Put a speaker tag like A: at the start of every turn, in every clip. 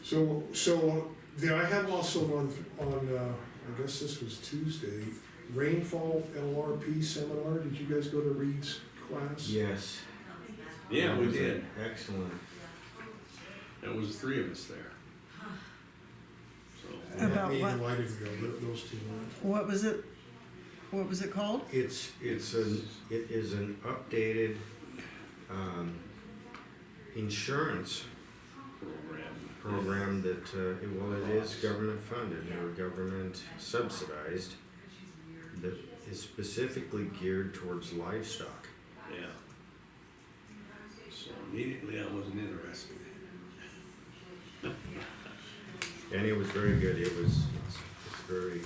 A: So there, I have also I guess this was Tuesday, rainfall LRP seminar. Did you guys go to Reed's class?
B: Yes.
C: Yeah, we
B: That was
C: did.
B: Excellent.
C: There was 3 of us there. So,
D: About
A: Me
D: what?
A: and I didn't go, those two went.
D: What was it? What was it called?
B: It is an updated insurance program that, well, it is government funded or government subsidized, that is specifically geared towards livestock.
C: yeah. So immediately I wasn't interested.
B: And it was very good. It's very,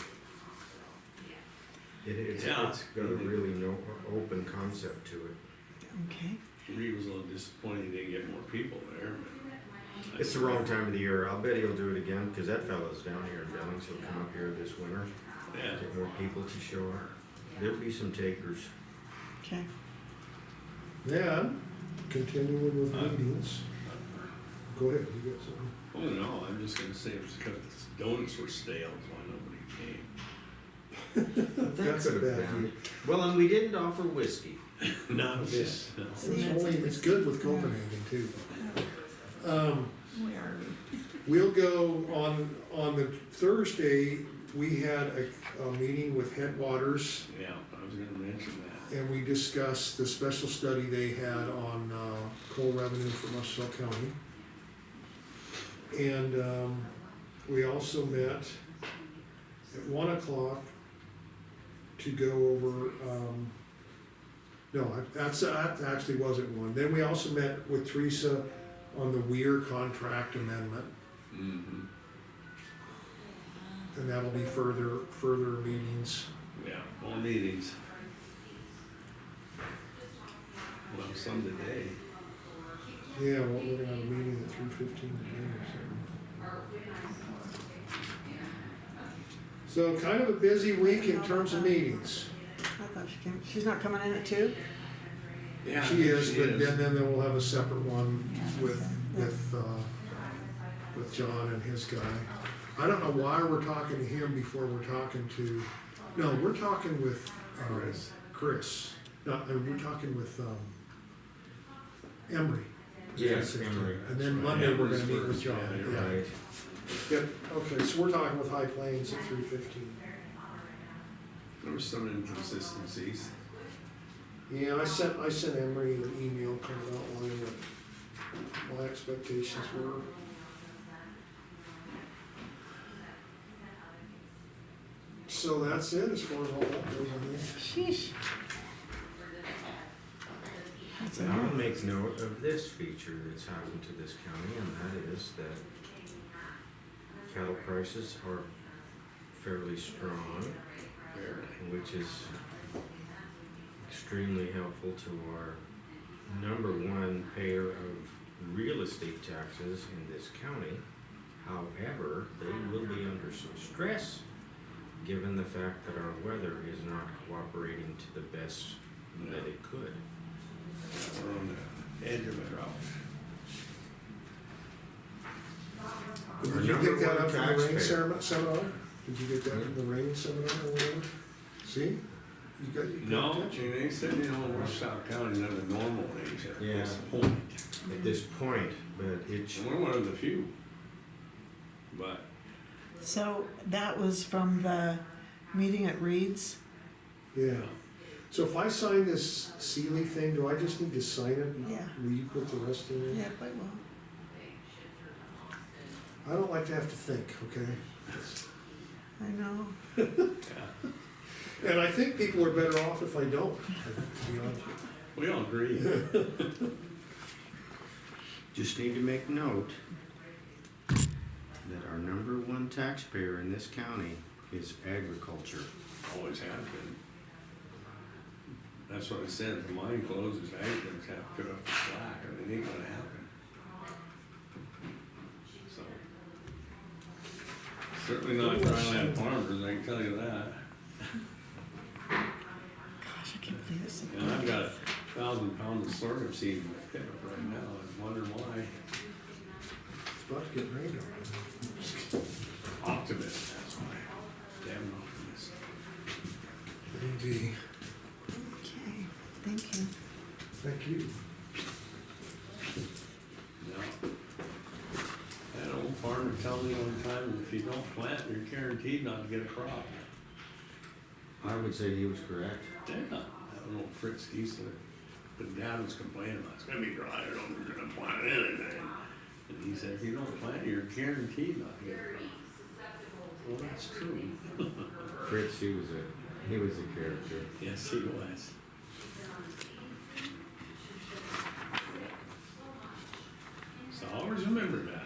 B: it's
C: Yeah.
B: got a really open concept to it.
D: Okay.
C: Reed was a little disappointed he didn't get more people there. But
B: It's the wrong time of the year. I'll bet he'll do it again, because that fellow's down here in Billings. He'll come up here this winter,
C: Yeah.
B: get more people to show up. There'll be some takers.
D: Okay.
A: Then, continuing with meetings. Go ahead, you got something?
C: Oh no, I'm just gonna say it was because the donuts were stale, that's why nobody came.
A: That's a
B: Could have
A: bad
B: been.
A: deal.
B: Well, and we didn't offer whiskey.
C: Not this. No.
A: It's good with Copenhagen too.
D: Where are we?
A: We'll go on the Thursday, we had a meeting with Headwaters,
C: Yeah, I was gonna mention that.
A: and we discussed the special study they had on coal revenue for Muscle County. And we also met at 1 o'clock to go over, no, that actually wasn't one. Then we also met with Teresa on the Weir contract amendment,
C: Mm-hmm.
A: and that'll be further meetings.
C: Yeah, more meetings. Well, some today.
A: Yeah, well, we're gonna have a meeting at 3:15 today or something. So kind of a busy week in terms of meetings.
D: I thought she came. She's not coming in at 2?
C: Yeah,
A: She is, but then we'll have a separate one with John and his guy. I don't know why we're talking to him before we're talking to, no, we're talking with Chris. No, we're talking with Emery.
B: Yes, Emery.
A: And then
C: That's right.
A: Monday, we're gonna
C: Emery's
A: meet with
C: first,
A: John.
C: yeah, you're
A: Yeah.
B: Right.
A: Yep, okay, so we're talking with High Plains at 3:15.
C: There were some inconsistencies.
A: Yeah, I sent Emery an email kind of outlining what my expectations were. So that's it as far as all that goes, I think.
D: Sheesh. That's
B: And I'll
D: enough.
B: make note of this feature that's happened to this county, and that is that cattle prices are fairly strong, which is extremely helpful to our #1 payer of real estate taxes in this county. However, they will be under some stress given the fact that our weather is not cooperating to the best that it could.
C: We're on the edge of a drought.
A: Did you
B: Our
A: pick that
B: #1
A: up from the rain
B: taxpayer.
A: seminar? Did you get that from the rain seminar or whatever? See? You got
C: No,
A: attention.
C: they said, we're South County at a normal age at
B: Yeah.
C: this point.
B: At this point, but it
C: And we're one of the few. But,
D: So that was from the meeting at Reed's?
A: Yeah. So if I sign this Sealy thing, do I just need to sign it? And
D: Yeah.
A: Will you put the rest in there?
D: Yeah, quite well.
A: I don't like to have to think, okay?
D: I know.
C: yeah,
A: And I think people are better off if I don't, to be honest with you.
C: we all agree.
B: just need to make note that our #1 taxpayer in this county is agriculture.
C: Always have been. That's what I said, if the mine closes, ag things have to put up the slack, and it ain't gonna happen. So. Certainly not dryland farmers, I can tell you that.
D: Gosh, I can't believe it's.
C: And I've got 1,000 pounds of sorghum seed in my pickup right now, I'm wondering why.
A: It's about to get rained on.
C: tell me one time, if you don't plant, you're guaranteed not to get a crop.
B: I would say he was correct.
C: Yeah, I don't know, Fritz Giesler, but Dad was complaining about, it's gonna be dry, I don't think you're gonna plant anything. And he said, if you don't plant, you're guaranteed not to get a crop. Well, that's true.
B: Fritz, he was a character.
C: Yes, he was. So I always remember that.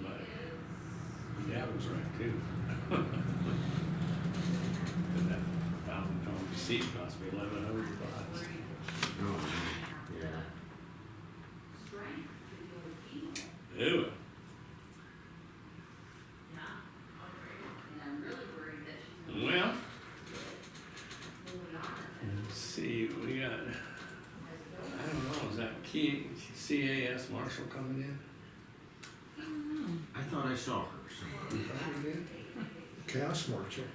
C: But Dad was right too. And that 1,000-pound seed cost me $1,100.
B: Oh, yeah.
C: Ew. Well, let's see, we got, I don't know, is that CAS Marshall coming in?
B: I thought I saw her somewhere.
C: Probably did.
A: Cass Marshall.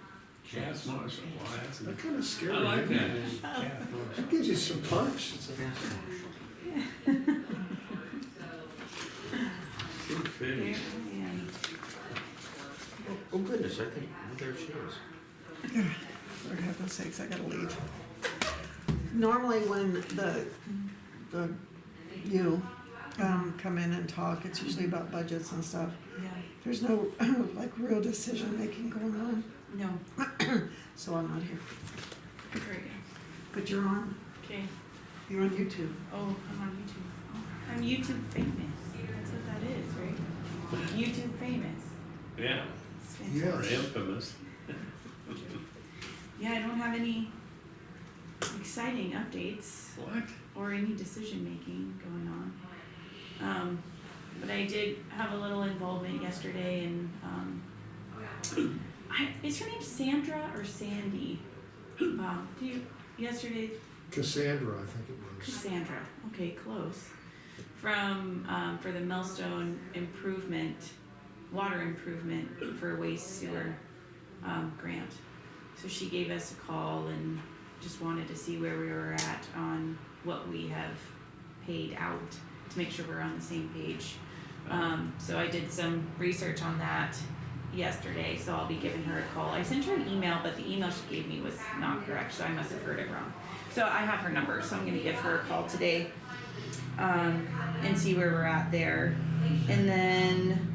C: Cass Marshall, well, that's,
A: That kinda scary.
C: I like
A: isn't
C: that.
A: it?
C: Cass Marshall.
A: That gives you some punch. It's like,
C: Good fitting.
B: Oh goodness, I think, oh, there she is.
D: For heaven's sakes, I gotta leave. Normally when you come in and talk, it's usually about budgets and stuff.
E: Yeah,
D: There's no like real decision making going on,
E: no,
D: so I'm not here.
E: very good.
D: But you're on YouTube.
E: Oh, I'm on YouTube. Oh, I'm YouTube famous. That's what that is, right? YouTube famous.
C: Yeah,
E: It's
A: Yeah.
C: or
E: fantastic.
C: infamous.
E: Yeah, I don't have any exciting updates
C: What?
E: or any decision making going on. But I did have a little involvement yesterday in, is her name Sandra or Sandy? Yesterday,
A: Cassandra, I think it was.
E: Cassandra, okay, close. For the Millstone improvement, water improvement for waste sewer, grant. So she gave us a call and just wanted to see where we were at on what we have paid out to make sure we're on the same page. So I did some research on that yesterday, so I'll be giving her a call. I sent her an email, but the email she gave me was not correct, so I must have heard it wrong. So I have her number, so I'm gonna give her a call today, and see where we're at there. And then,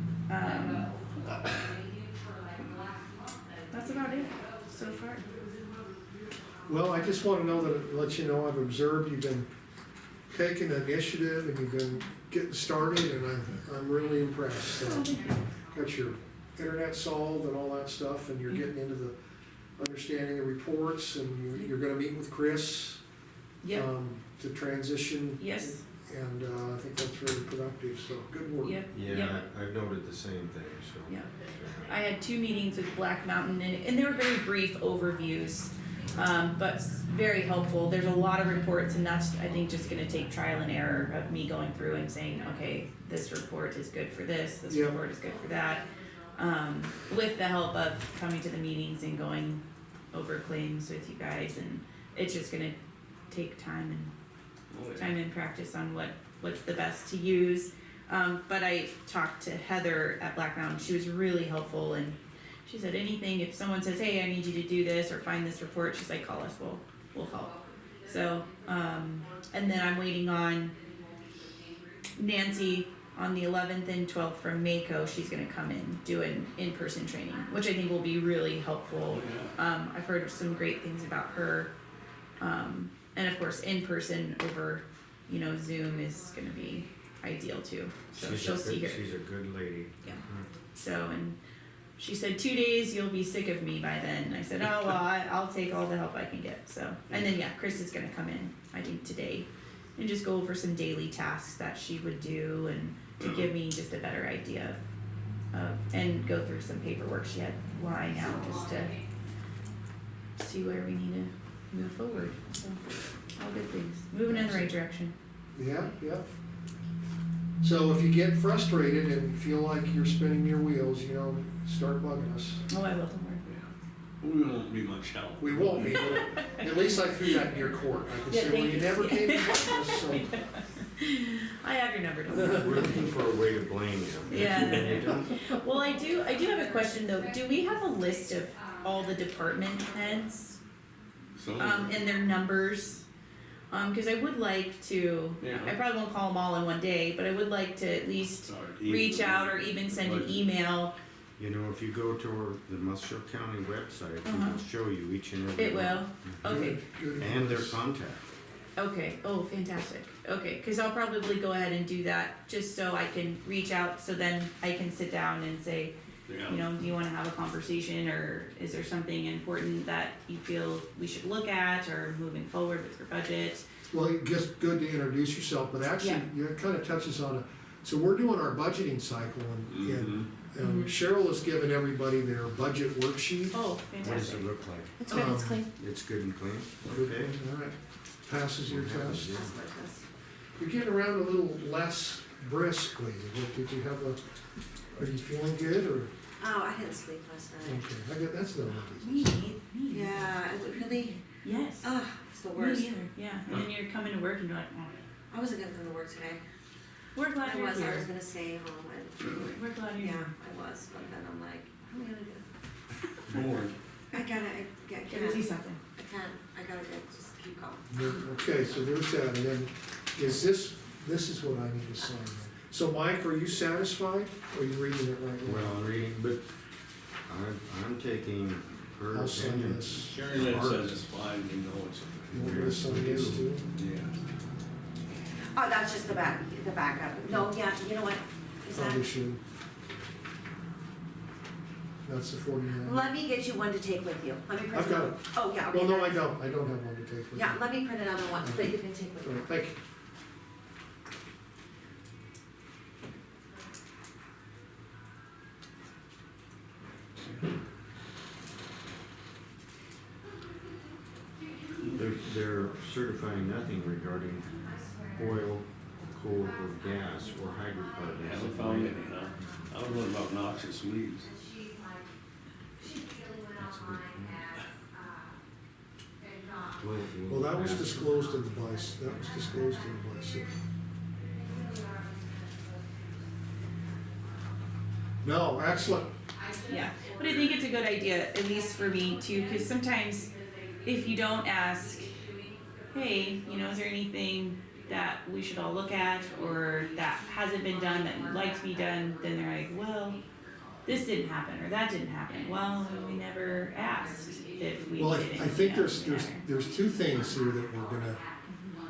E: that's about it so far.
A: Well, I just wanna know that, let you know, I've observed you've been taking initiative and you've been getting started, and I'm really impressed. So, got your internet solved and all that stuff, and you're getting into the understanding the reports, and you're gonna meet with Chris.
E: Yep,
A: To transition.
E: yes,
A: And, I think that's really productive, so good work.
E: yep,
B: Yeah,
E: yep.
B: I've noted the same thing, so.
E: Yeah. I had 2 meetings with Black Mountain, and they were very brief overviews, but very helpful. There's a lot of reports, and that's, I think, just gonna take trial and error of me going through and saying, okay, this report is good for this
A: Yeah.
E: report is good for that. With the help of coming to the meetings and going over claims with you guys, and it's just gonna take time and practice on what's the best to use. But I talked to Heather at Black Mountain. She was really helpful, and she said anything, if someone says, hey, I need you to do this or find this report, she's like, call us, we'll help. So, and then I'm waiting on Nancy on the 11th and 12th from Mako. She's gonna come in, do an in-person training, which I think will be really helpful. I've heard some great things about her. And of course, in person over, Zoom is gonna be ideal too. So she'll see her.
B: She's a good lady.
E: Yeah. So, and she said 2 days, you'll be sick of me by then. I said, oh, well, I'll take all the help I can get. So, and then, yeah, Chris is gonna come in, I think today, and just go over some daily tasks that she would do, and to give me just a better idea of, and go through some paperwork she had lying out just to see where we need to move forward. So, all good things, moving in the right direction.
A: Yeah, yeah. So if you get frustrated and feel like you're spinning your wheels, start bugging us.
E: Oh, I will, don't worry.
C: We won't be much help.
A: We won't be, but at least I threw that in your court. I can
E: Yeah,
A: say, well,
E: thank
A: you
E: you.
A: never came to business, so.
E: I have your your number, don't
B: We're
E: worry.
B: looking for a way to blame you.
E: Yeah. Well, I do have a question though. Do we have a list of all the department heads,
C: So,
E: and their numbers? Cause I would like to,
C: Yeah.
E: I probably won't call them all in one day, but I would like to at least
C: sorry,
E: reach out or even send an
C: Budget.
E: email.
B: You know, if you go to the Musco County website, it
E: Uh-huh.
B: will show you each and every
E: It
B: one.
E: will, okay.
A: Good
B: And their
A: advice.
B: contact.
E: Okay, oh, fantastic, okay, cause I'll probably go ahead and do that, just so I can reach out, so then I can sit down and say,
C: Yeah.
E: you know, do you wanna have a conversation, or is there something important that you feel we should look at, or moving forward with your budget?
A: Well, it's just good to introduce yourself, but actually, it kind of touches on it. So we're doing our budgeting cycle and
E: Mhm.
A: Cheryl has given everybody their budget worksheet.
E: Oh,
B: What does
E: fantastic,
B: it look like?
F: It's good, it's
A: Um,
F: clean.
B: It's good and clean?
A: Good,
B: Okay.
A: all right. Passes your
B: We'll have
A: test.
B: it, yeah.
F: That's what it is.
A: You're getting around a little less briskly. Did you have are you feeling good or?
F: Oh, I didn't sleep last night.
A: Okay, that's no business.
E: me,
F: Yeah, it was really,
E: yes,
F: it's the
E: me
F: worst.
E: either, yeah, and then you're coming to work and you're like, oh,
F: I wasn't gonna come to work today.
E: we're glad
F: I
E: you're
F: was
E: here,
F: gonna stay home and,
E: we're glad you're
F: yeah,
E: here.
F: I was, but then I'm like, what am I gonna do?
C: Bored.
F: I
E: Gotta do
F: can't,
E: something.
F: I gotta just keep going.
A: Yeah, okay, so there's that, and then is this is what I need to sign. then. So Mike, are you satisfied? Or are you reading it right now?
B: Well, I'm reading, but I'm taking her
A: I'll sign
B: opinion.
A: this.
C: Sherry Lynn says it's fine, you know it's.
A: You want me to sign this too?
C: Yeah.
F: Oh, that's just the backup. No, yeah, you know what? Is that,
A: Probably should. That's the 49.
F: let me get you one to take with you. Let me print
A: I've got it.
F: Oh, yeah, okay.
A: Well, no, I
F: that's-
A: don't. I don't have one to take with me.
F: Yeah, let me print another one that you can take with
A: All
F: you.
A: right, thank you.
B: They're certifying nothing regarding oil, coal, or gas, or hydrocarbons.
C: Haven't found any, huh? I was wondering about noxious weeds.
A: Well, that was disclosed in the BICE. That was disclosed in the BICE. No, excellent.
E: Yeah, but I think it's a good idea, at least for me too, because sometimes if you don't ask, hey, you know, is there anything that we should all look at or that hasn't been done that you'd like to be done, then they're like, well, this didn't happen or that didn't happen. Well, we never asked if we
A: Well, I
E: didn't.
A: think
E: you know,
A: there's
E: whatever.
A: there's two things here that we're gonna,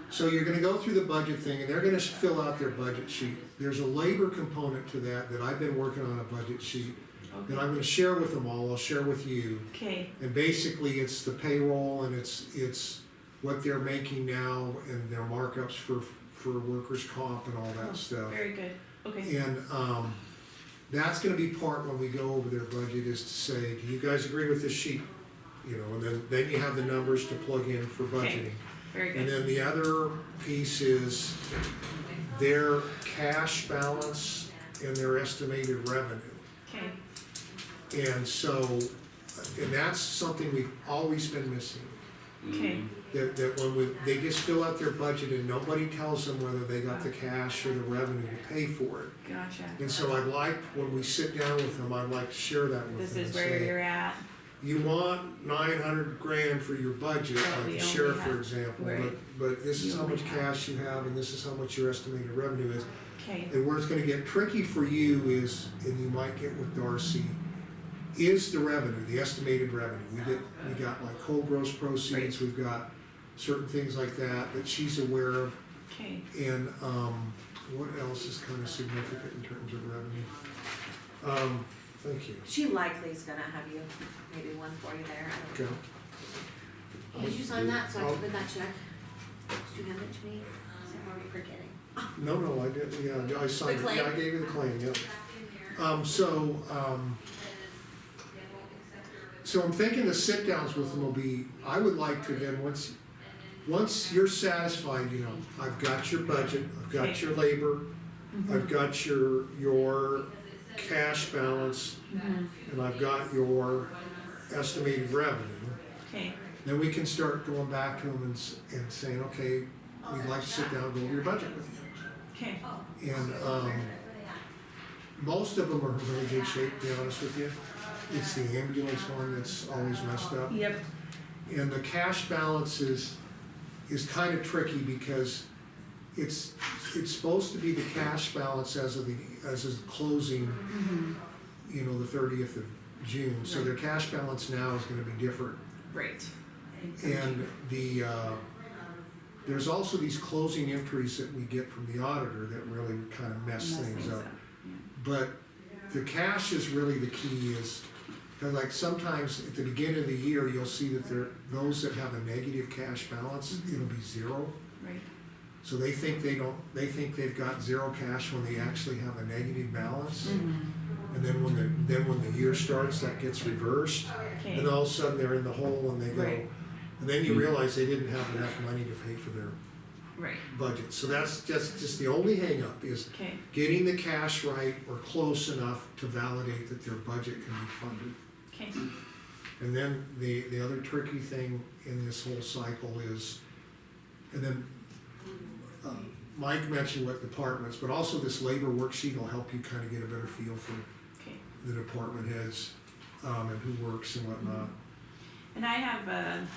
A: so you're gonna go through the budget thing and they're gonna fill out their budget sheet. There's a labor component to that I've been working on a budget sheet that I'm gonna share with them all. I'll share with you.
E: Okay,
A: And basically, it's the payroll and it's what they're making now and their markups for workers' comp and all that stuff.
E: very good, okay,
A: And, that's gonna be part when we go over their budget is to say, do you guys agree with this sheet? You know, and then you have the numbers to plug in for budgeting.
E: very
A: And
E: good,
A: then the other piece is their cash balance and their estimated revenue.
E: okay,
A: And so, and that's something we've always been missing.
E: okay,
A: That when they just fill out their budget and nobody tells them whether they got the cash or the revenue to pay for it.
E: gotcha.
A: And so I'd like, when we sit down with them, I'd like to share that with
E: This
A: them.
E: is
A: and
E: where
A: say,
E: you're at,
A: you want 900 grand for your budget,
E: But
A: like
E: we
A: the
E: only
A: sheriff, for
E: have-
A: example,
E: right.
A: but this is
E: You
A: how
E: only
A: much
E: have-
A: cash you have and this is how much your estimated revenue is.
E: okay,
A: And where it's gonna get tricky for you is, and you might get with Darcy, is the revenue, the estimated revenue. We got like coal gross proceeds, we've got certain things like that she's aware of.
E: okay,
A: And, what else is kind of significant in terms of revenue? Thank you.
F: She likely is gonna have you, maybe one for you there. I don't
A: Okay.
F: know. Did you sign that so I can put that check? Did you hand it to me? I'm already forgetting.
A: No, I did, yeah, I signed it,
F: The claim?
A: yeah, I gave you the claim, yep. So I'm thinking the sit downs with them will be, I would like to then, once you're satisfied, you know, I've got your budget, I've got
E: Okay.
A: your labor,
E: Mm-hmm.
A: I've got your cash balance,
E: mhm,
A: and I've got your estimated revenue.
E: okay,
A: Then we can start going back to them and saying, okay, we'd like to sit down and go over your budget with you.
E: Okay,
A: And, most of them are in really good shape, to be honest with you. It's the ambulance one that's always messed up.
E: yep,
A: And the cash balance is kind of tricky because it's supposed to be the cash balance as of the closing, you know, the 30th of June. So their cash balance now is gonna be different.
E: right.
A: And there's also these closing entries that we get from the auditor that really kind of mess things up.
E: Yeah.
A: But the cash is really the key is, cause like sometimes at the beginning of the year, you'll see that those that have a negative cash balance, it'll be zero.
E: Right,
A: So they think they've got zero cash when they actually have a negative balance. And then when the year starts, that gets reversed.
E: okay,
A: And all of a sudden they're in the hole and they go,
E: Right.
A: and then you realize they didn't have enough money to pay for their
E: right,
A: budget. So that's just the only hangup is
E: okay,
A: getting the cash right or close enough to validate that their budget can be funded.
E: okay,
A: And then the other tricky thing in this whole cycle is, and then Mike mentioned what departments, but also this labor worksheet will help you kind of get a better feel for
E: okay.
A: the department heads, and who works and whatnot.
E: And I have,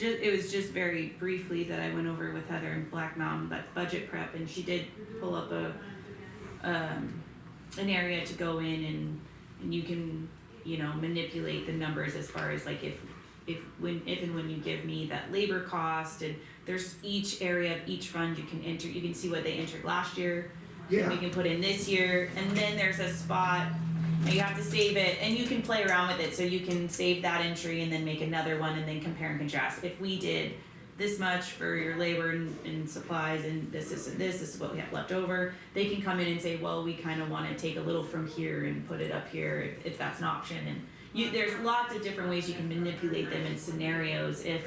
E: it was just very briefly that I went over with Heather in Black Mountain, but budget prep, and she did pull up an area to go in and you can, you know, manipulate the numbers as far as like if and when you give me that labor cost, and there's each area of each fund you can enter, you can see what they entered last year.
A: Yeah.
E: We can put in this year, and then there's a spot, and you have to save it, and you can play around with it, so you can save that entry and then make another one and then compare and contrast. If we did this much for your labor and supplies and this is what we have left over, they can come in and say, well, we kinda wanna take a little from here and put it up here if that's an option. And there's lots of different ways you can manipulate them in scenarios. If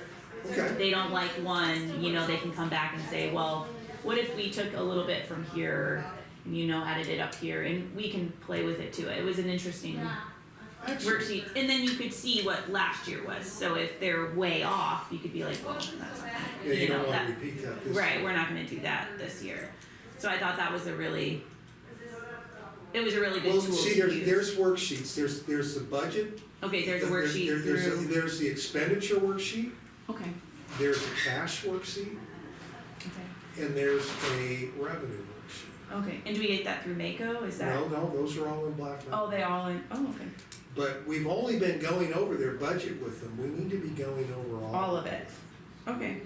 A: Okay.
E: they don't like one, you know, they can come back and say, well, what if we took a little bit from here and, you know, added it up here, and we can play with it too. It was an interesting
A: Excellent.
E: worksheet, and then you could see what last year was. So if they're way off, you could be like, well, that's not,
A: Yeah, you don't
E: know,
A: wanna
E: that,
A: repeat that this
E: right,
A: year.
E: we're not gonna do that this year. So I thought that was a really good
A: Well,
E: tool
A: see,
E: to use.
A: there's worksheets, there's the budget.
E: Okay, there's a
A: there-
E: worksheet through,
A: There's the expenditure worksheet,
E: okay,
A: there's a cash worksheet,
E: okay,
A: and there's a revenue worksheet.
E: okay. And do we get that through Mako? Is that?
A: No, those are all in Black Mountain.
E: Oh, they all in, oh, okay.
A: But we've only been going over their budget with them, we need to be going over
E: All of it. Okay,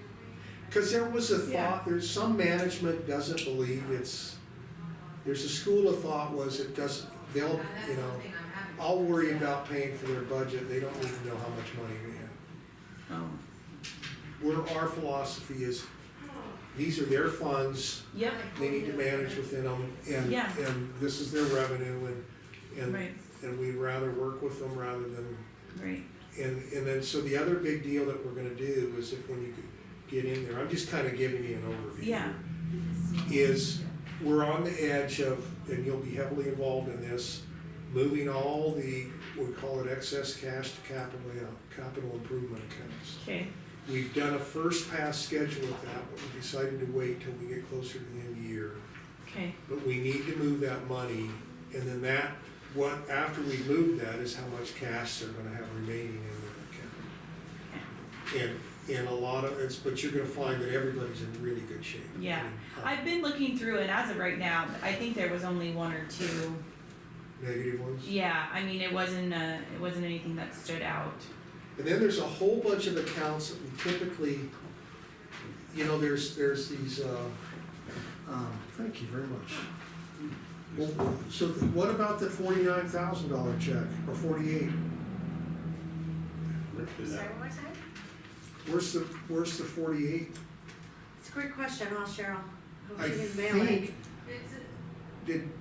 A: Cause there was a
E: Yeah.
A: thought, there's some management doesn't believe there's a school of thought was it doesn't, they'll, you know, I'll worry about paying for their budget, they don't need to know how much money we have.
E: oh,
A: Where our philosophy is, these are their funds,
E: yep,
A: they need to manage within them,
E: Yeah.
A: and this is their revenue,
E: right,
A: and we'd rather work with them rather than,
E: right,
A: and then, so the other big deal that we're gonna do is if when you get in there, I'm just kinda giving you an overview.
E: yeah,
A: Is we're on the edge of, and you'll be heavily involved in this, moving all the, we call it excess cash to capital improvement accounts.
E: okay,
A: We've done a first pass schedule with that, but we decided to wait till we get closer to the end of the year.
E: okay,
A: But we need to move that money, and then after we move that is how much cash they're gonna have remaining in their account. And a lot of it's, but you're gonna find that everybody's in really good shape.
E: yeah.
A: I mean,
E: I've been looking through, and as of right now, I think there was only one or two.
A: Negative ones.
E: Yeah, I mean, it wasn't anything that stood out.
A: And then there's a whole bunch of accounts that we typically, you know, there's these, thank you very much. Well, so what about the $49,000 check, or 48?
F: Sorry, one more time?
A: Where's the 48?
F: It's a great question, I'll ask Cheryl. Hope
A: I
F: she didn't mail it.
A: think,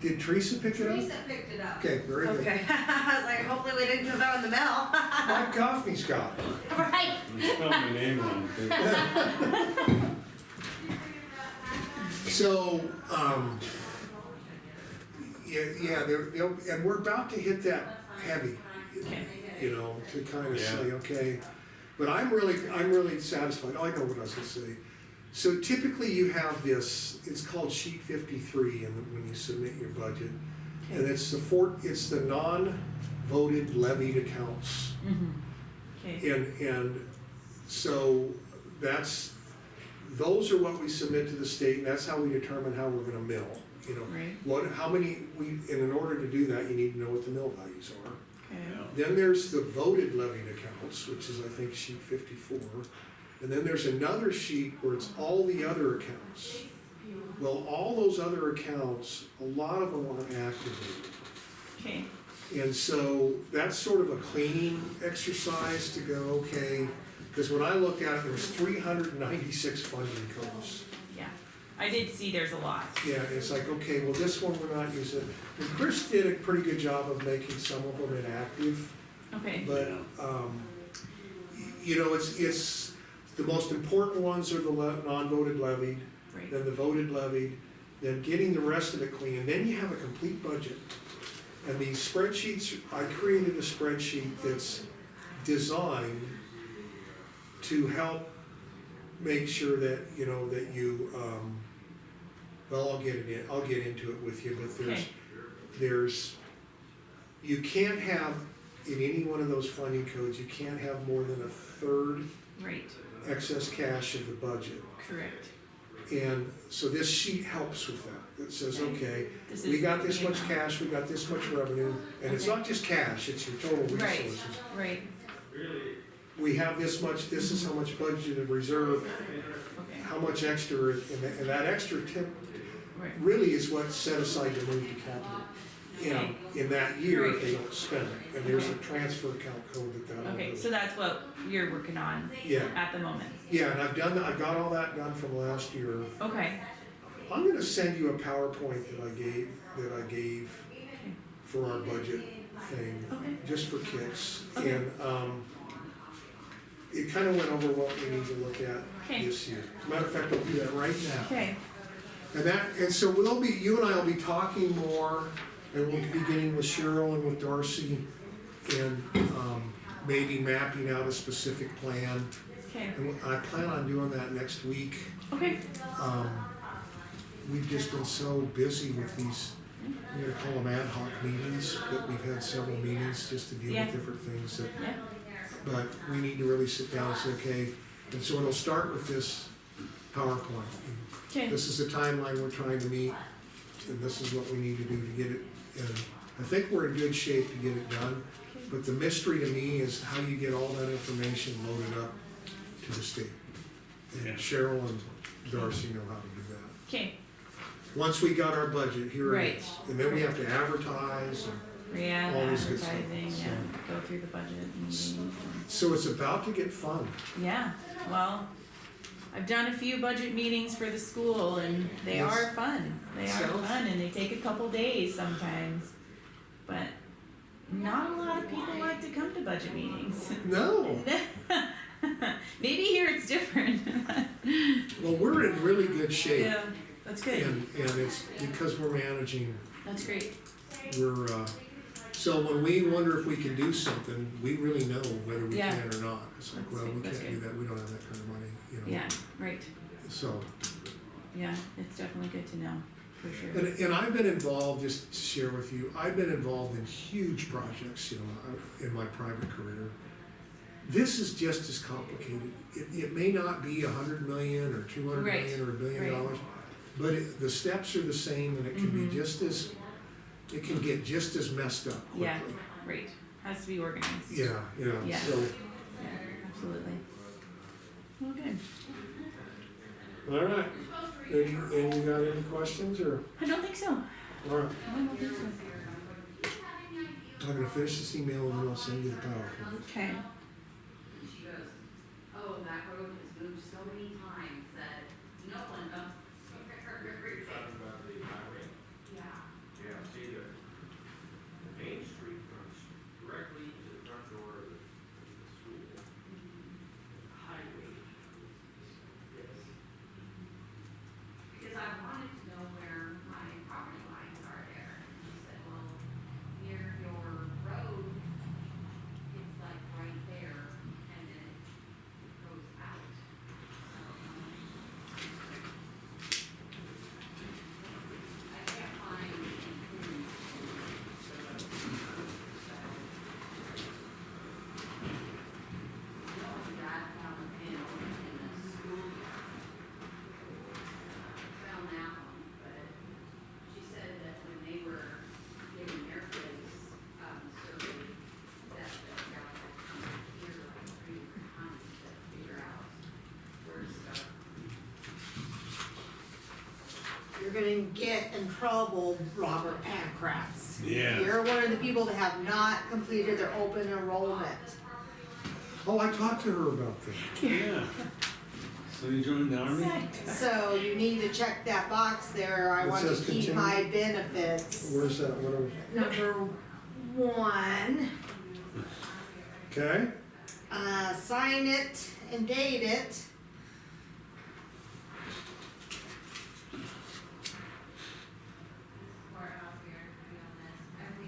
A: did Teresa pick it up?
G: Teresa picked it up.
A: Okay, very good.
F: Okay, I was like, hopefully we didn't throw in the mail.
A: Mike Coffey's got it.
F: Right.
C: You spelled my name wrong.
A: So, yeah, and we're about to hit that heavy,
E: Okay,
A: you know, to kind of
C: Yeah.
A: say, okay. But I'm really satisfied. Oh, I know what I was gonna say. So typically you have this, it's called sheet 53 when you submit your budget. And it's the non-voted levied accounts.
E: Okay,
A: And so those are what we submit to the state, and that's how we determine how we're gonna mill, you know.
E: right,
A: And in order to do that, you need to know what the mill values are.
E: okay,
A: Then there's the voted levied accounts, which is, I think, sheet 54. And then there's another sheet where it's all the other accounts. Well, all those other accounts, a lot of them aren't activated.
E: okay,
A: And so that's sort of a cleaning exercise to go, okay, because when I looked at it, there was 396 funding codes.
E: yeah. I did see there's a lot.
A: Yeah, it's like, okay, well, this one we're not using. And Chris did a pretty good job of making some of them inactive,
E: Okay,
A: but, you know, it's, the most important ones are the non-voted levied,
E: right,
A: then the voted levied, then getting the rest of it clean, and then you have a complete budget. And these spreadsheets, I created a spreadsheet that's designed to help make sure that, you know, that you, well, I'll get into it with you, but
E: okay,
A: you can't have, in any one of those funding codes, you can't have more than a third
E: right,
A: excess cash of the budget.
E: correct.
A: And so this sheet helps with that. It says, okay,
E: This
A: we
E: is
A: got this
E: the
A: much
E: amount.
A: cash, we got this much revenue, and it's
E: Okay.
A: not just cash, it's your total
E: Right,
A: resources.
E: right,
A: We have this much, this is how much budgeted reserve,
E: okay,
A: how much extra, and that extra tip
E: right,
A: really is what's set aside to move to capital. In that year if they don't spend it, and there's a transfer account code that'll
E: okay,
A: do.
E: so that's what you're working on
A: Yeah,
E: at the moment.
A: yeah, and I've got all that done from last year.
E: Okay,
A: I'm gonna send you a PowerPoint that I gave for our budget thing,
E: okay,
A: just for kicks.
E: Okay.
A: And, it kinda went over what we need to look at
E: Okay.
A: this year. As a matter of fact, I'll do that right now.
E: okay,
A: And so you and I will be talking more, and we'll be getting with Cheryl and with Darcy, and, maybe mapping out a specific plan.
E: okay,
A: And I plan on doing that next week.
E: okay,
A: We've just been so busy with these, I'm gonna call them ad hoc meetings, but we've had several meetings just to deal
E: Yeah.
A: with different things that,
E: yeah,
A: but we need to really sit down and say, okay, and so it'll start with this PowerPoint.
E: okay,
A: This is the timeline we're trying to meet, and this is what we need to do to get it, and I think we're in good shape to get it done, but the mystery to me is how you get all that information loaded up to the state.
C: Yeah.
A: And Cheryl and Darcy know how to do that.
E: okay,
A: Once we got our budget, here it
E: Right.
A: is, and then we have to advertise, and
E: yeah,
A: All this good stuff,
E: advertising, yeah, go through the budget meetings.
A: so it's about to get fun.
E: Yeah, well, I've done a few budget meetings for the school and they
A: Yes.
E: are fun. They are
A: Sounds-
E: fun and they take a couple days sometimes. But not a lot of people like to come to budget meetings.
A: No,
E: Maybe here it's different.
A: well, we're in really good shape,
E: Yeah, that's good.
A: and it's because we're managing,
E: That's great.
A: so when we wonder if we can do something, we really know whether we
E: Yeah.
A: can or not. It's like, well, we
E: That's
A: can't do
E: good.
A: that, we don't have that kind of money, you know.
E: Yeah, right.
A: So,
E: Yeah, it's definitely good to know, for sure.
A: and I've been involved, just to share with you, I've been involved in huge projects, you know, in my private career. This is just as complicated. It may not be 100 million or 200
E: Right,
A: million or $1 billion,
E: right.
A: but the steps are the same, and it can be
E: Mhm.
A: it can get just as messed up quickly.
E: Yeah, right. Has to be organized.
A: Yeah,
E: Yeah.
A: so,
E: Yeah, absolutely. Okay.
A: all right. And you got any questions, or,
E: I don't think so.
A: all right,
E: I don't think so.
A: I'm gonna finish this email and then I'll send you the PowerPoint.
E: Okay.
G: She goes, oh, that road has moved so many times that no one knows. Yeah.
B: Yeah, see, the Main Street runs directly to the front door of the school. Highway. Yes.
G: Because I wanted to know where my property lines are there. And she said, well, near your road, it's like right there, and then it goes out. So
H: you're gonna get in trouble, Robert Pancratz.
C: Yeah.
H: You're one of the people that have not completed their open enrollment.
A: Oh, I talked to her about that.
C: Yeah. So you joined the army?
H: So you need to check that box there, I
A: It
H: want to
A: says
H: keep
A: continue.
H: my benefits.
A: Where's that, what are,
H: Number one,
A: okay,
H: sign it and date it.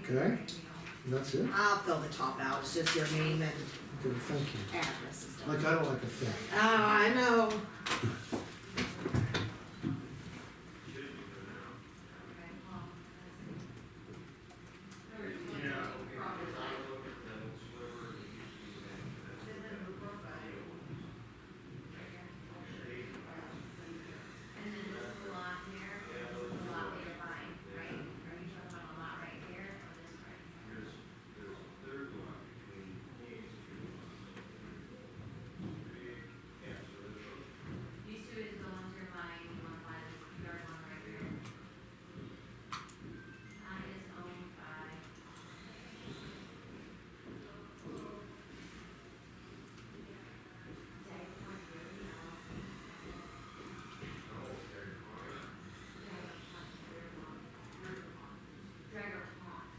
A: okay, and that's it?
H: I'll fill the top out, it's just your name and
A: Okay, thank you.
H: address and stuff.
A: Like, I don't like a thing.
H: Oh, I know.
G: And then this lot here, this is the lot that you're buying, right? Are you talking about a lot right here or this right here? These two is the ones you're buying, you wanna buy this yard one right here. That is owned by. Dragger Pond.